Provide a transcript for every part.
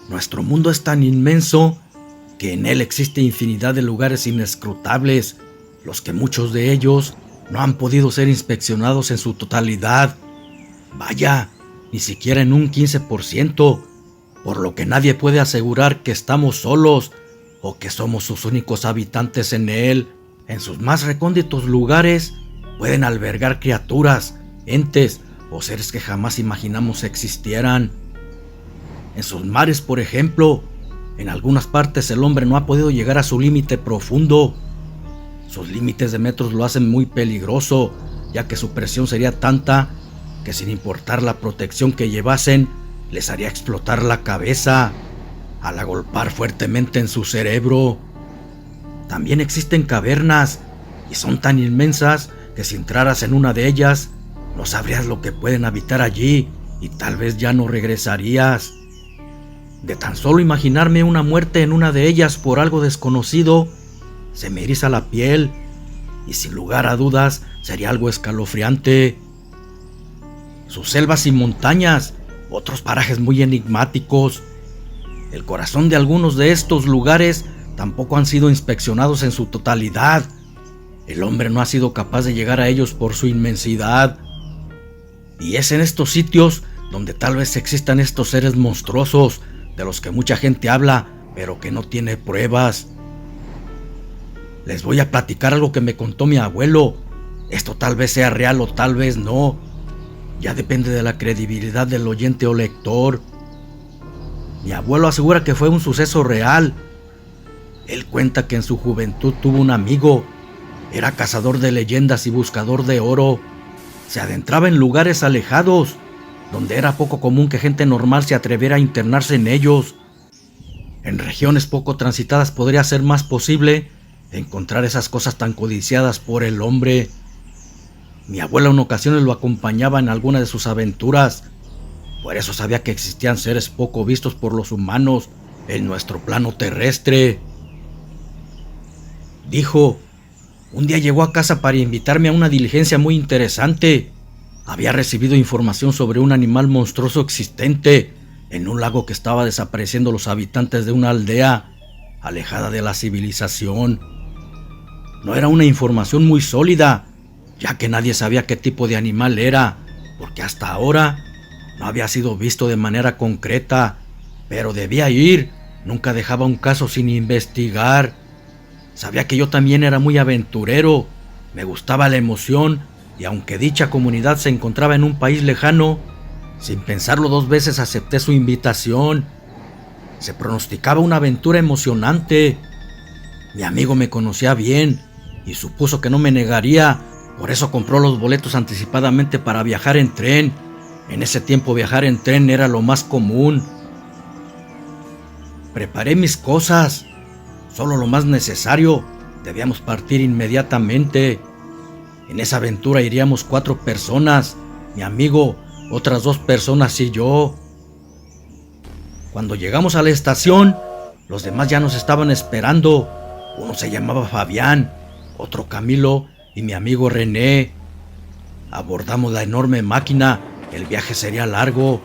Nuestro mundo es tan inmenso que en él existe infinidad de lugares inescrutables, los que muchos de ellos no han podido ser inspeccionados en su totalidad. Vaya, ni siquiera en un 15%, por lo que nadie puede asegurar que estamos solos o que somos sus únicos habitantes en él. En sus más recónditos lugares pueden albergar criaturas, entes o seres que jamás imaginamos existieran. En sus mares, por ejemplo, en algunas partes el hombre no ha podido llegar a su límite profundo. Sus límites de metros lo hacen muy peligroso, ya que su presión sería tanta que sin importar la protección que llevasen, les haría explotar la cabeza al agolpar fuertemente en su cerebro. También existen cavernas, y son tan inmensas que si entraras en una de ellas, no sabrías lo que pueden habitar allí y tal vez ya no regresarías. De tan solo imaginarme una muerte en una de ellas por algo desconocido, se me eriza la piel, y sin lugar a dudas sería algo escalofriante. Sus selvas y montañas, otros parajes muy enigmáticos. El corazón de algunos de estos lugares tampoco han sido inspeccionados en su totalidad. El hombre no ha sido capaz de llegar a ellos por su inmensidad. Y es en estos sitios donde tal vez existan estos seres monstruosos de los que mucha gente habla, pero que no tiene pruebas. Les voy a platicar algo que me contó mi abuelo. Esto tal vez sea real o tal vez no. Ya depende de la credibilidad del oyente o lector. Mi abuelo asegura que fue un suceso real. Él cuenta que en su juventud tuvo un amigo. Era cazador de leyendas y buscador de oro. Se adentraba en lugares alejados, donde era poco común que gente normal se atreviera a internarse en ellos. En regiones poco transitadas podría ser más posible encontrar esas cosas tan codiciadas por el hombre. Mi abuela en ocasiones lo acompañaba en alguna de sus aventuras. Por eso sabía que existían seres poco vistos por los humanos en nuestro plano terrestre. Dijo, un día llegó a casa para invitarme a una diligencia muy interesante. Había recibido información sobre un animal monstruoso existente en un lago que estaba desapareciendo los habitantes de una aldea alejada de la civilización. No era una información muy sólida, ya que nadie sabía qué tipo de animal era, porque hasta ahora no había sido visto de manera concreta, pero debía ir, nunca dejaba un caso sin investigar. Sabía que yo también era muy aventurero, me gustaba la emoción, y aunque dicha comunidad se encontraba en un país lejano, sin pensarlo dos veces acepté su invitación. Se pronosticaba una aventura emocionante. Mi amigo me conocía bien y supuso que no me negaría, por eso compró los boletos anticipadamente para viajar en tren. En ese tiempo viajar en tren era lo más común. Preparé mis cosas, solo lo más necesario. Debíamos partir inmediatamente. En esa aventura iríamos 4 personas, mi amigo, otras 2 personas y yo. Cuando llegamos a la estación, los demás ya nos estaban esperando. Uno se llamaba Fabián, otro Camilo y mi amigo René. Abordamos la enorme máquina, el viaje sería largo,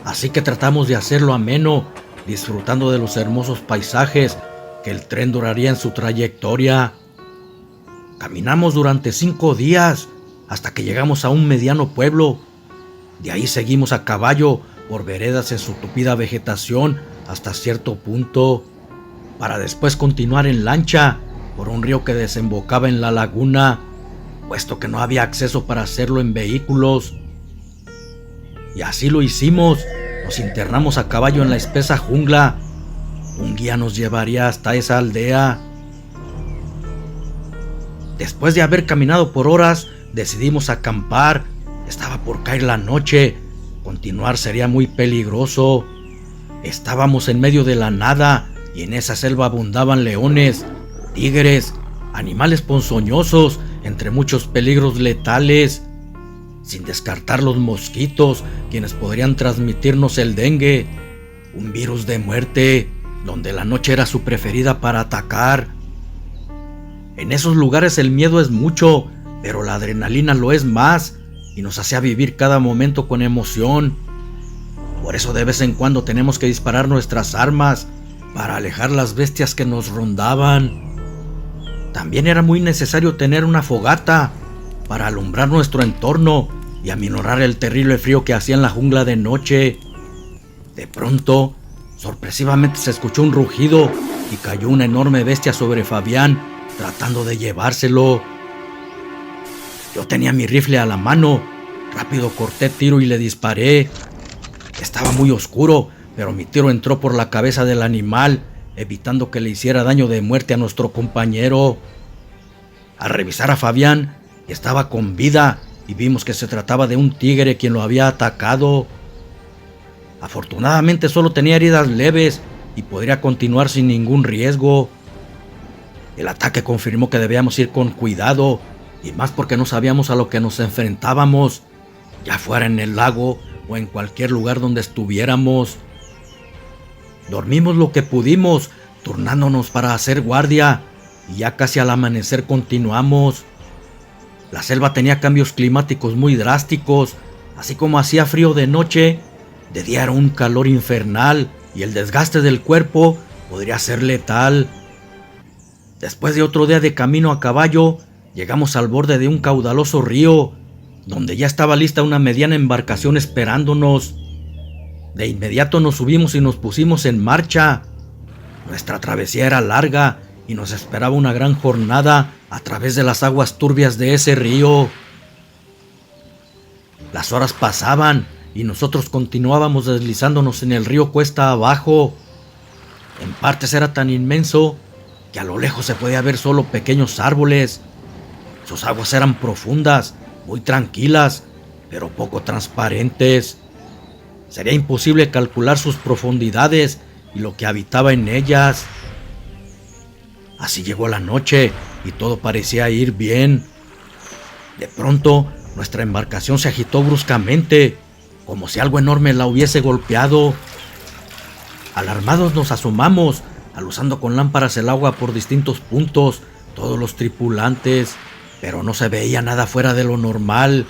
así que tratamos de hacerlo ameno, disfrutando de los hermosos paisajes que el tren duraría en su trayectoria. Caminamos durante 5 días hasta que llegamos a un mediano pueblo. De ahí seguimos a caballo por veredas en su tupida vegetación hasta cierto punto, para después continuar en lancha por un río que desembocaba en la laguna, puesto que no había acceso para hacerlo en vehículos. Y así lo hicimos, nos internamos a caballo en la espesa jungla. Un guía nos llevaría hasta esa aldea. Después de haber caminado por horas, decidimos acampar. Estaba por caer la noche. Continuar sería muy peligroso. Estábamos en medio de la nada y en esa selva abundaban leones, tigres, animales ponzoñosos, entre muchos peligros letales. Sin descartar los mosquitos, quienes podrían transmitirnos el dengue, un virus de muerte, donde la noche era su preferida para atacar. En esos lugares el miedo es mucho, pero la adrenalina lo es más, y nos hacía vivir cada momento con emoción. Por eso de vez en cuando tenemos que disparar nuestras armas para alejar las bestias que nos rondaban. También era muy necesario tener una fogata para alumbrar nuestro entorno y aminorar el terrible frío que hacía en la jungla de noche. De pronto, sorpresivamente se escuchó un rugido y cayó una enorme bestia sobre Fabián, tratando de llevárselo. Yo tenía mi rifle a la mano. Rápido corté tiro y le disparé. Estaba muy oscuro, pero mi tiro entró por la cabeza del animal, evitando que le hiciera daño de muerte a nuestro compañero. Al revisar a Fabián, estaba con vida y vimos que se trataba de un tigre quien lo había atacado. Afortunadamente solo tenía heridas leves y podría continuar sin ningún riesgo. El ataque confirmó que debíamos ir con cuidado, y más porque no sabíamos a lo que nos enfrentábamos, ya fuera en el lago o en cualquier lugar donde estuviéramos. Dormimos lo que pudimos, turnándonos para hacer guardia, y ya casi al amanecer continuamos. La selva tenía cambios climáticos muy drásticos, así como hacía frío de noche, de día era un calor infernal y el desgaste del cuerpo podría ser letal. Después de otro día de camino a caballo, llegamos al borde de un caudaloso río, donde ya estaba lista una mediana embarcación esperándonos. De inmediato nos subimos y nos pusimos en marcha. Nuestra travesía era larga y nos esperaba una gran jornada a través de las aguas turbias de ese río. Las horas pasaban y nosotros continuábamos deslizándonos en el río cuesta abajo. En partes era tan inmenso que a lo lejos se podía ver solo pequeños árboles. Sus aguas eran profundas, muy tranquilas, pero poco transparentes. Sería imposible calcular sus profundidades y lo que habitaba en ellas. Así llegó la noche y todo parecía ir bien. De pronto, nuestra embarcación se agitó bruscamente, como si algo enorme la hubiese golpeado. Alarmados nos asomamos, aluzando con lámparas el agua por distintos puntos, todos los tripulantes, pero no se veía nada fuera de lo normal.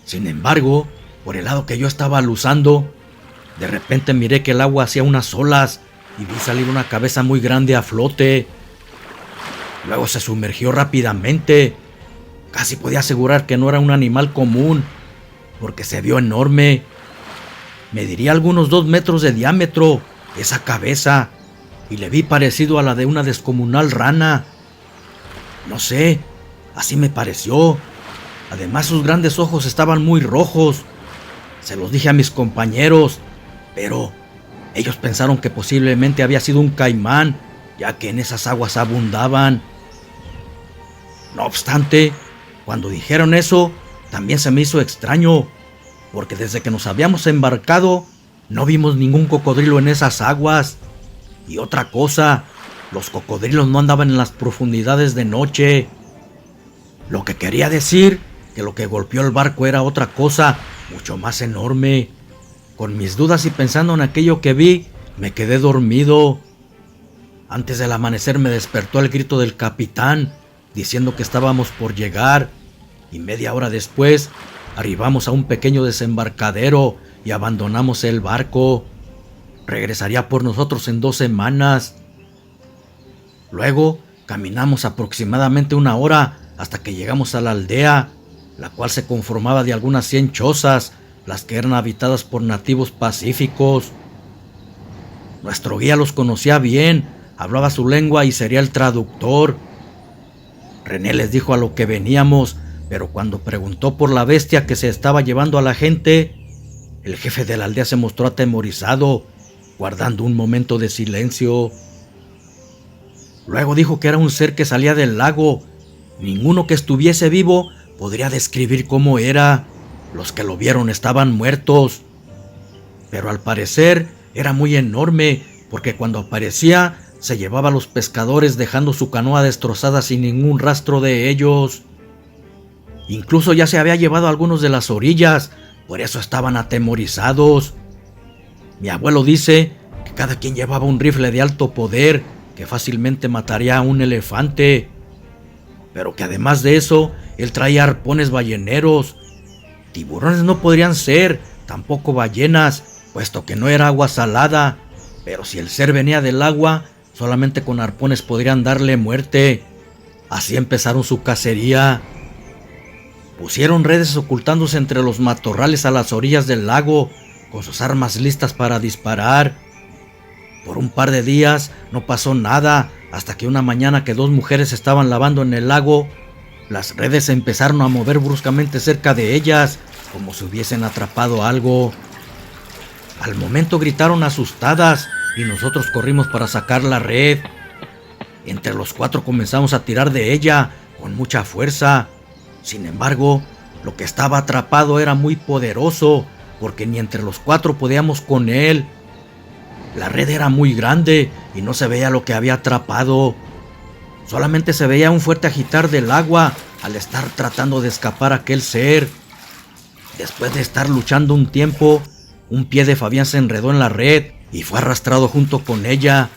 Sin embargo, por el lado que yo estaba aluzando, de repente miré que el agua hacía unas olas y vi salir una cabeza muy grande a flote. Luego se sumergió rápidamente. Casi podía asegurar que no era un animal común, porque se vio enorme. Mediría algunos 2 metros de diámetro esa cabeza, y le vi parecido a la de una descomunal rana. No sé, así me pareció. Además, sus grandes ojos estaban muy rojos. Se los dije a mis compañeros, pero ellos pensaron que posiblemente había sido un caimán, ya que en esas aguas abundaban. No obstante, cuando dijeron eso, también se me hizo extraño, porque desde que nos habíamos embarcado, no vimos ningún cocodrilo en esas aguas. Y otra cosa, los cocodrilos no andaban en las profundidades de noche. Lo que quería decir que lo que golpeó el barco era otra cosa, mucho más enorme. Con mis dudas y pensando en aquello que vi, me quedé dormido. Antes del amanecer me despertó el grito del capitán, diciendo que estábamos por llegar, y media hora después arribamos a un pequeño desembarcadero y abandonamos el barco. Regresaría por nosotros en 2 semanas. Luego caminamos aproximadamente 1 hora hasta que llegamos a la aldea, la cual se conformaba de algunas 100 chozas, las que eran habitadas por nativos pacíficos. Nuestro guía los conocía bien, hablaba su lengua y sería el traductor. René les dijo a lo que veníamos, pero cuando preguntó por la bestia que se estaba llevando a la gente, el jefe de la aldea se mostró atemorizado, guardando un momento de silencio. Luego dijo que era un ser que salía del lago. Ninguno que estuviese vivo podría describir cómo era. Los que lo vieron estaban muertos. Pero al parecer era muy enorme, porque cuando aparecía se llevaba a los pescadores dejando su canoa destrozada sin ningún rastro de ellos. Incluso ya se había llevado a algunos de las orillas, por eso estaban atemorizados. Mi abuelo dice que cada quien llevaba un rifle de alto poder que fácilmente mataría a un elefante, pero que además de eso, él traía arpones balleneros. Tiburones no podrían ser, tampoco ballenas, puesto que no era agua salada, pero si el ser venía del agua, solamente con arpones podrían darle muerte. Así empezaron su cacería. Pusieron redes ocultándose entre los matorrales a las orillas del lago, con sus armas listas para disparar. Por un par de días no pasó nada, hasta que una mañana que dos mujeres estaban lavando en el lago, las redes se empezaron a mover bruscamente cerca de ellas, como si hubiesen atrapado algo. Al momento gritaron asustadas y nosotros corrimos para sacar la red. Entre los cuatro comenzamos a tirar de ella con mucha fuerza. Sin embargo, lo que estaba atrapado era muy poderoso, porque ni entre los cuatro podíamos con él. La red era muy grande y no se veía lo que había atrapado. Solamente se veía un fuerte agitar del agua al estar tratando de escapar aquel ser. Después de estar luchando un tiempo, un pie de Fabián se enredó en la red y fue arrastrado junto con ella.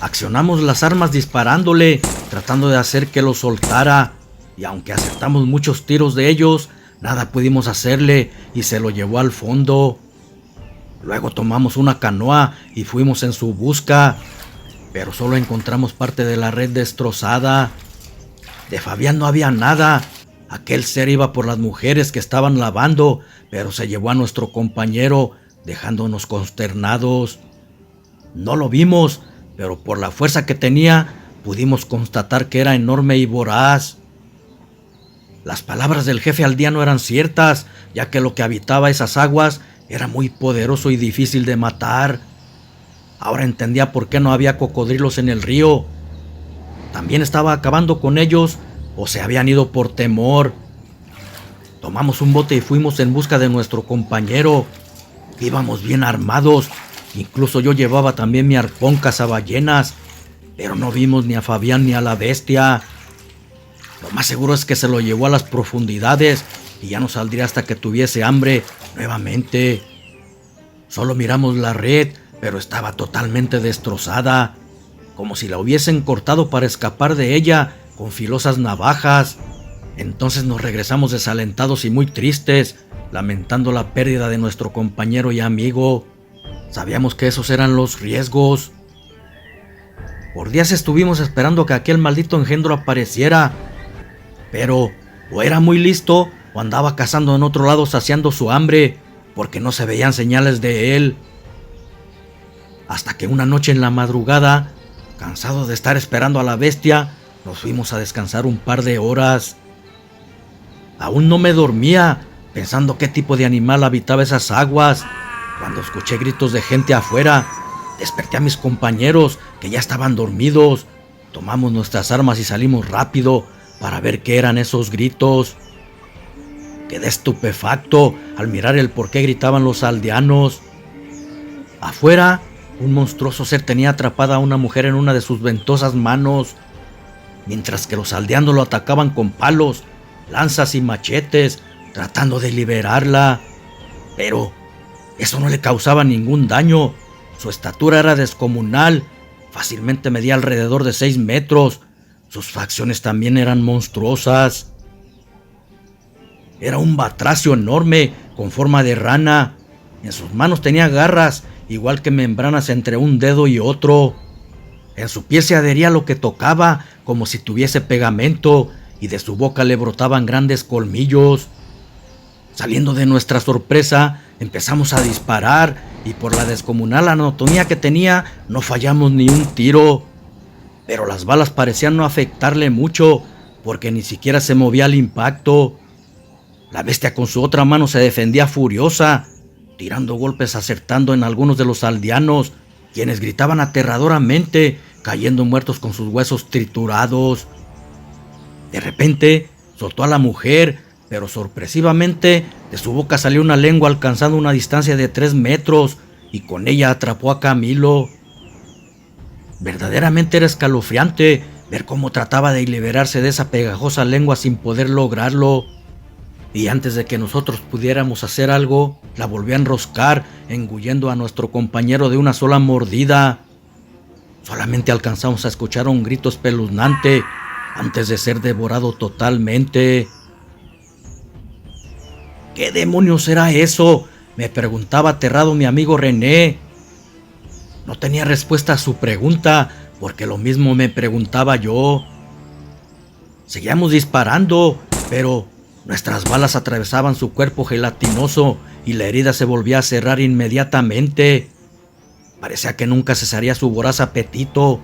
Accionamos las armas disparándole, tratando de hacer que lo soltara, y aunque acertamos muchos tiros de ellos, nada pudimos hacerle y se lo llevó al fondo. Luego tomamos una canoa y fuimos en su busca, pero solo encontramos parte de la red destrozada. De Fabián no había nada. Aquel ser iba por las mujeres que estaban lavando, pero se llevó a nuestro compañero, dejándonos consternados. No lo vimos, pero por la fuerza que tenía, pudimos constatar que era enorme y voraz. Las palabras del jefe aldeano eran ciertas, ya que lo que habitaba esas aguas era muy poderoso y difícil de matar. Ahora entendía por qué no había cocodrilos en el río. También estaba acabando con ellos, o se habían ido por temor. Tomamos un bote y fuimos en busca de nuestro compañero. Íbamos bien armados, incluso yo llevaba también mi arpón cazaballenas, pero no vimos ni a Fabián ni a la bestia. Lo más seguro es que se lo llevó a las profundidades y ya no saldría hasta que tuviese hambre nuevamente. Solo miramos la red, pero estaba totalmente destrozada, como si la hubiesen cortado para escapar de ella con filosas navajas. Entonces nos regresamos desalentados y muy tristes, lamentando la pérdida de nuestro compañero y amigo. Sabíamos que esos eran los riesgos. Por días estuvimos esperando que aquel maldito engendro apareciera, pero o era muy listo o andaba cazando en otro lado saciando su hambre, porque no se veían señales de él. Hasta que una noche en la madrugada, cansados de estar esperando a la bestia, nos fuimos a descansar un par de horas. Aún no me dormía, pensando qué tipo de animal habitaba esas aguas, cuando escuché gritos de gente afuera. Desperté a mis compañeros, que ya estaban dormidos. Tomamos nuestras armas y salimos rápido para ver qué eran esos gritos. Quedé estupefacto al mirar el por qué gritaban los aldeanos. Afuera, un monstruoso ser tenía atrapada a una mujer en una de sus ventosas manos, mientras que los aldeanos lo atacaban con palos, lanzas y machetes, tratando de liberarla. Pero eso no le causaba ningún daño. Su estatura era descomunal, fácilmente medía alrededor de 6 metros. Sus facciones también eran monstruosas. Era un batracio enorme, con forma de rana. En sus manos tenía garras, igual que membranas entre un dedo y otro. En su piel se adhería a lo que tocaba, como si tuviese pegamento, y de su boca le brotaban grandes colmillos. Saliendo de nuestra sorpresa, empezamos a disparar, y por la descomunal anatomía que tenía, no fallamos ni un tiro. Pero las balas parecían no afectarle mucho, porque ni siquiera se movía al impacto. La bestia con su otra mano se defendía furiosa, tirando golpes acertando en algunos de los aldeanos, quienes gritaban aterradoramente, cayendo muertos con sus huesos triturados. De repente, soltó a la mujer, pero sorpresivamente, de su boca salió una lengua alcanzando una distancia de 3 metros, y con ella atrapó a Camilo. Verdaderamente era escalofriante ver cómo trataba de liberarse de esa pegajosa lengua sin poder lograrlo. Y antes de que nosotros pudiéramos hacer algo, la volvió a enroscar, engullendo a nuestro compañero de una sola mordida. Solamente alcanzamos a escuchar un grito espeluznante antes de ser devorado totalmente. ¿Qué demonios era eso?, me preguntaba aterrado mi amigo René. No tenía respuesta a su pregunta, porque lo mismo me preguntaba yo. Seguíamos disparando, pero nuestras balas atravesaban su cuerpo gelatinoso y la herida se volvía a cerrar inmediatamente. Parecía que nunca cesaría su voraz apetito,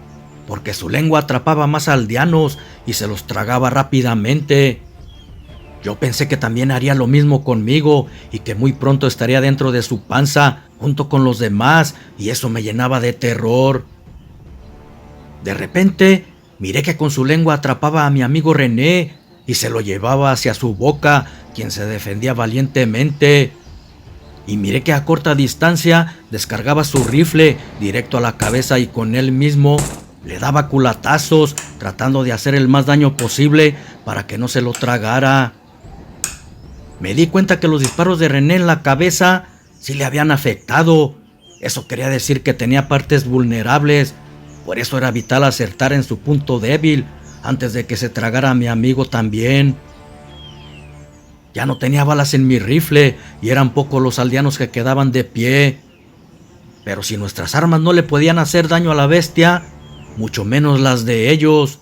porque su lengua atrapaba más aldeanos y se los tragaba rápidamente. Yo pensé que también haría lo mismo conmigo y que muy pronto estaría dentro de su panza junto con los demás, y eso me llenaba de terror. De repente, miré que con su lengua atrapaba a mi amigo René y se lo llevaba hacia su boca, quien se defendía valientemente. Y miré que a corta distancia descargaba su rifle directo a la cabeza y con él mismo le daba culatazos, tratando de hacer el más daño posible para que no se lo tragara. Me di cuenta que los disparos de René en la cabeza sí le habían afectado. Eso quería decir que tenía partes vulnerables. Por eso era vital acertar en su punto débil antes de que se tragara a mi amigo también. Ya no tenía balas en mi rifle y eran pocos los aldeanos que quedaban de pie. Pero si nuestras armas no le podían hacer daño a la bestia, mucho menos las de ellos.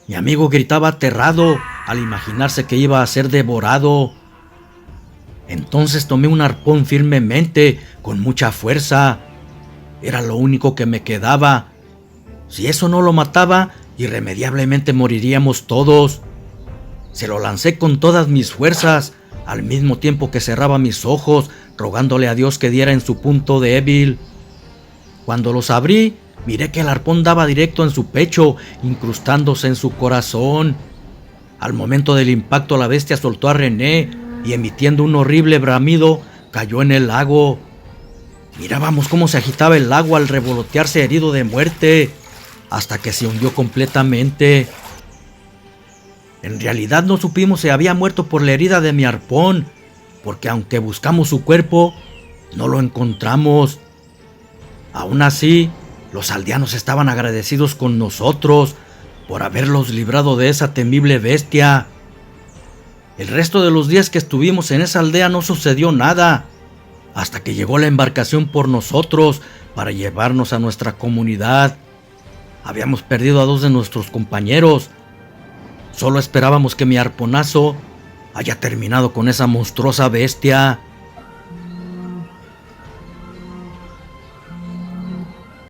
Mi amigo gritaba aterrado al imaginarse que iba a ser devorado. Entonces tomé un arpón firmemente, con mucha fuerza. Era lo único que me quedaba. Si eso no lo mataba, irremediablemente moriríamos todos. Se lo lancé con todas mis fuerzas, al mismo tiempo que cerraba mis ojos, rogándole a Dios que diera en su punto débil. Cuando los abrí, miré que el arpón daba directo en su pecho, incrustándose en su corazón. Al momento del impacto, la bestia soltó a René y, emitiendo un horrible bramido, cayó en el lago. Mirábamos cómo se agitaba el agua al revolotearse herido de muerte, hasta que se hundió completamente. En realidad no supimos si había muerto por la herida de mi arpón, porque aunque buscamos su cuerpo, no lo encontramos. Aún así, los aldeanos estaban agradecidos con nosotros por haberlos librado de esa temible bestia. El resto de los días que estuvimos en esa aldea no sucedió nada, hasta que llegó la embarcación por nosotros para llevarnos a nuestra comunidad. Habíamos perdido a 2 de nuestros compañeros. Solo esperábamos que mi arponazo haya terminado con esa monstruosa bestia.